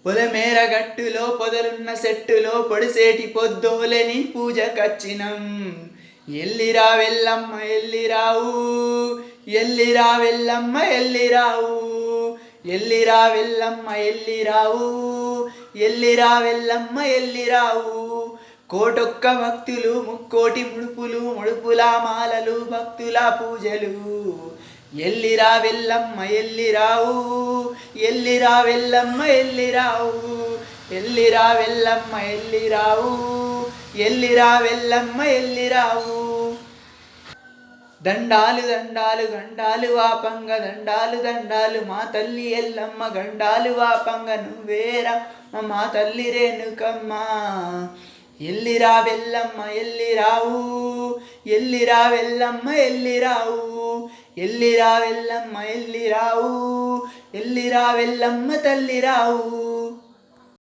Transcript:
పొలమేర గట్టులో పొదలున్న సెట్టులో పొడిసేటి పొద్దోలని పూజకచ్చినం. ఎల్లిరా వెల్లమ్మ ఎల్లిరావు, ఎల్లిరా వెల్లమ్మ ఎల్లిరావు, ఎల్లిరా వెల్లమ్మ ఎల్లిరావు, ఎల్లిరా వెల్లమ్మ ఎల్లిరావు. కోటొక్క భక్తులు ముక్కోటి ముడుపులు, ముడుపుల మాలలు భక్తుల పూజలు. ఎల్లిరా వెల్లమ్మ ఎల్లిరావు, ఎల్లిరా వెల్లమ్మ ఎల్లిరావు, ఎల్లిరా వెల్లమ్మ ఎల్లిరావు, ఎల్లిరా వెల్లమ్మ ఎల్లిరావు. దండాలు దండాలు గండాలు వాపంగ, దండాలు దండాలు మా తల్లి ఎల్లమ్మ, గండాలు వాపంగ నువ్వేరా మా తల్లి రేణుకమ్మ. ఎల్లిరా వెల్లమ్మ ఎల్లిరావు, ఎల్లిరా వెల్లమ్మ ఎల్లిరావు, ఎల్లిరా వెల్లమ్మ ఎల్లిరావు, ఎల్లిరా వెల్లమ్మ తల్లిరావు.